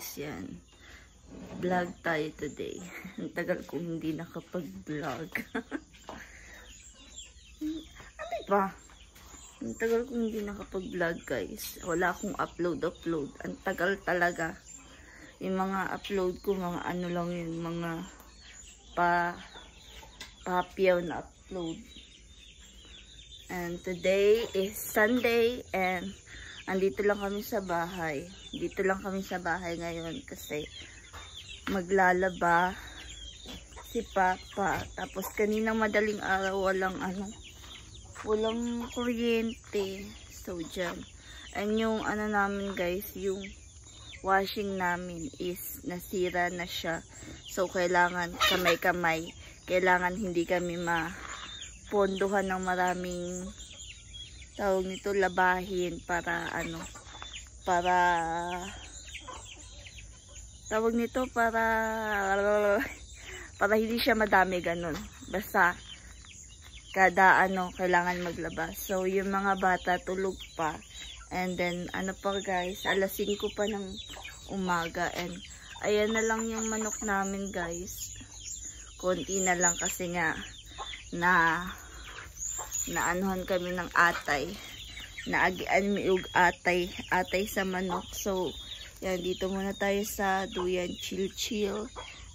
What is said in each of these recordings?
guys, yan. Vlog tayo today. Ang tagal kong hindi nakapag-vlog. Ano ba? Ang tagal kong hindi nakapag-vlog guys. Wala akong upload. Ang tagal talaga. Yung mga upload ko, mga ano lang yun, mga papiyaw na upload. And today is Sunday and andito lang kami sa bahay. Dito lang kami sa bahay ngayon kasi maglalaba si Papa. Tapos kaninang madaling araw walang kuryente. So dyan. And yung ano namin guys, yung washing namin is nasira na siya. So kailangan kamay-kamay. Kailangan hindi kami mapondohan ng maraming tawag nito, labahin para tawag nito para hindi siya madami ganun. Basta kada kailangan maglaba. So yung mga bata tulog pa. And then ano pa guys, alas 5 pa ng umaga and ayan na lang yung manok namin guys. Konti na lang kasi nga naanuhan kami ng atay. Naagian miug atay sa manok. So yan, dito muna tayo sa duyan, chill.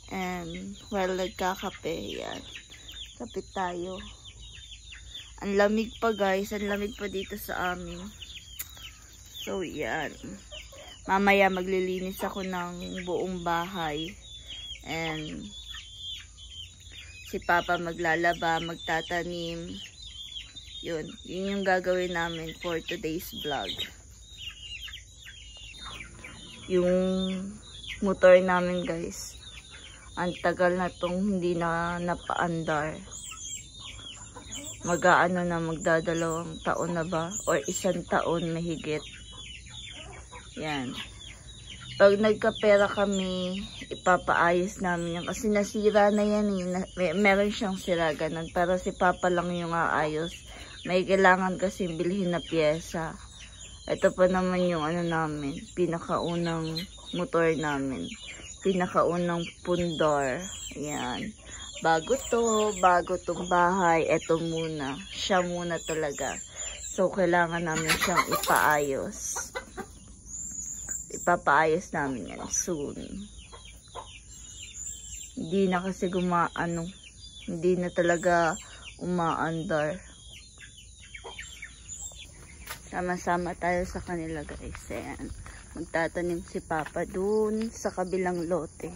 And while nagkakape, yan. Kape tayo. Ang lamig pa guys, ang lamig pa dito sa amin. So yan. Mamaya maglilinis ako ng buong bahay. And si Papa maglalaba, magtatanim. Yun yung gagawin namin for today's vlog. Yung motor namin guys, ang tagal na tong hindi na napaandar. Magdadalawang taon na ba? Or 1 taon mahigit. Yan. Pag nagkapera kami, ipapaayos namin yan. Kasi nasira na yan eh. Meron siyang sira ganun. Pero si Papa lang yung aayos. May kailangan kasi bilhin na pyesa. Ito pa naman yung namin, pinakaunang motor namin. Pinakaunang pundar. Ayan. Bago tong bahay. Ito muna. Siya muna talaga. So, kailangan namin siyang ipaayos. Ipapaayos namin yan soon. Hindi na kasi hindi na talaga umaandar. Sama-sama tayo sa kanila guys. Ayan. Magtatanim si Papa dun sa kabilang lote.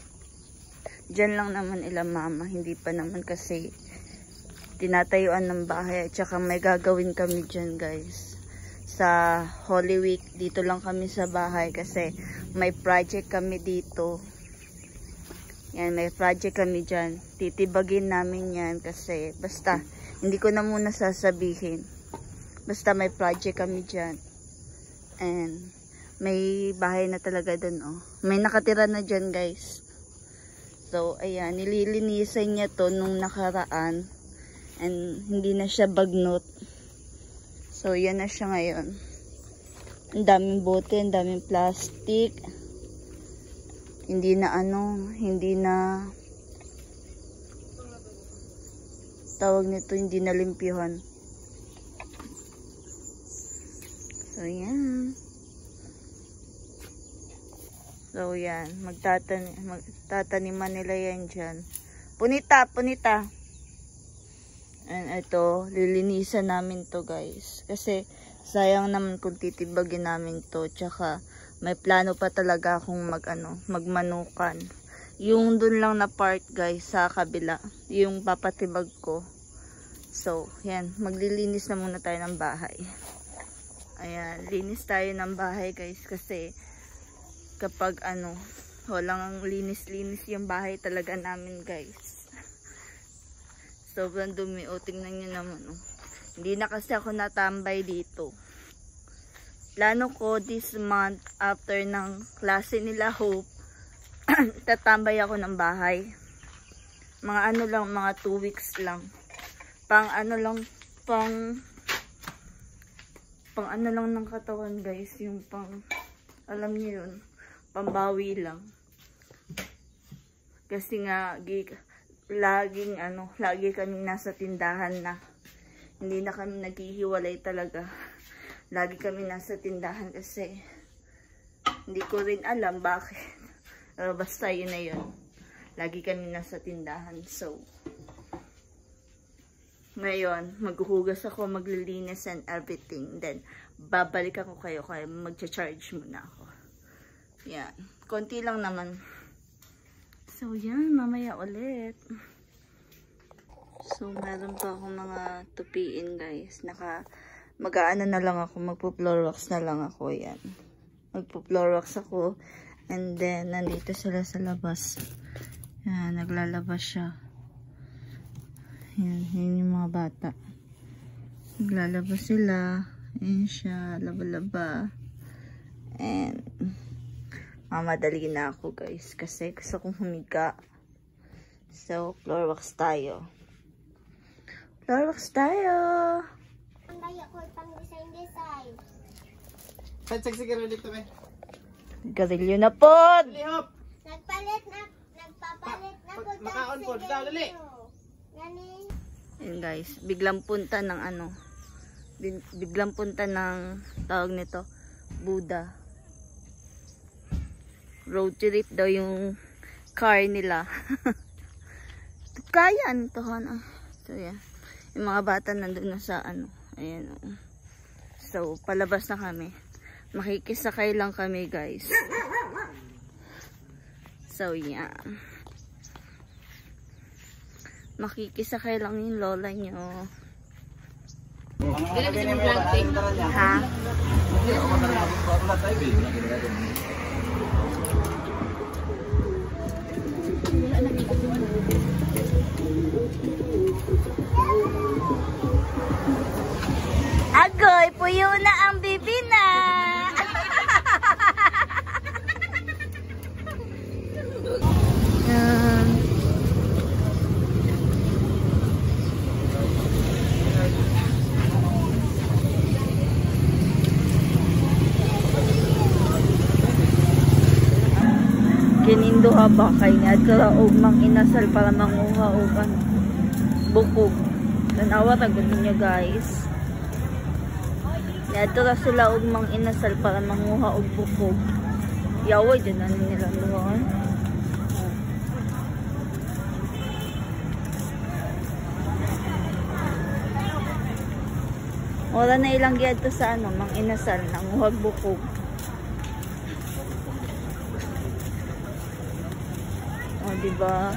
Diyan lang naman ila mama. Hindi pa naman kasi tinatayuan ng bahay. At saka may gagawin kami dyan guys. Sa Holy Week, dito lang kami sa bahay kasi may project kami dito. Yan, may project kami dyan. Titibagin namin yan kasi basta, hindi ko na muna sasabihin. Basta may project kami dyan. And may bahay na talaga dun oh. May nakatira na dyan guys. So ayan, nililinisan niya to nung nakaraan. And hindi na siya bagnot. So yan na siya ngayon. Ang daming bote, ang daming plastic. Hindi na tawag nito, hindi na limpyuhan. So yan. So yan, magtataniman nila yan dyan. Punita. And ito, lilinisan namin to guys. Kasi sayang naman kung titibagin namin to. Tsaka may plano pa talaga akong magmanukan. Yung dun lang na part guys sa kabila, yung papatibag ko. So yan, maglilinis na muna tayo ng bahay. Ayan, linis tayo ng bahay guys kasi kapag walang linis-linis yung bahay talaga namin guys. Sobrang dumi. O, tingnan nyo naman oh. Hindi na kasi ako natambay dito. Plano ko this month after ng klase nila Hope, tatambay ako ng bahay. Mga mga 2 weeks lang. Pang ng katawan guys, yung alam niyo yun, pambawi lang. Kasi nga, lagi kaming nasa tindahan na. Hindi na kami naghihiwalay talaga. Lagi kami nasa tindahan kasi hindi ko rin alam bakit. Basta yun na yun. Lagi kami nasa tindahan. So, ngayon, maghuhugas ako, maglilinis and everything. Then, babalik ako kayo kaya magcha-charge muna ako. Yan. Konti lang naman. So, yan. Mamaya ulit. So, meron pa akong mga tupiin, guys. Mag-aano na lang ako. Magpo-floor wax na lang ako. Yan. Magpo-floor wax ako. And then, nandito sila sa labas. Yan. Naglalabas siya. Yan. Yan yung mga bata. Naglalabas sila. Yan siya. Laba-laba. And, mamadali na ako, guys. Kasi gusto kong humiga. So, floor wax tayo. Floor wax tayo! Siguro dito may. Garilyo na po! Nagpapalit na po. Makaon po, dali. Yan guys, biglang punta ng biglang punta ng tawag nito, Buddha. Road trip daw yung car nila. Kaya to han. So yeah. Yung mga bata nandun na sa ayan. So palabas na kami. Makikisakay lang kami, guys. So yeah. Makikisakay lang yung lola nyo. Ha? Agoy, puyo na ang bibi na. Kininduha ba kay nga kalaog mang inasal para manguha o bukog. Tanawa tagod niya, guys. Yato ra sila og mang inasal para manguha og bukog. Yaway din na nila doon. Wala na ilang giyad to sa mang inasal nanguha og bukog. O, diba?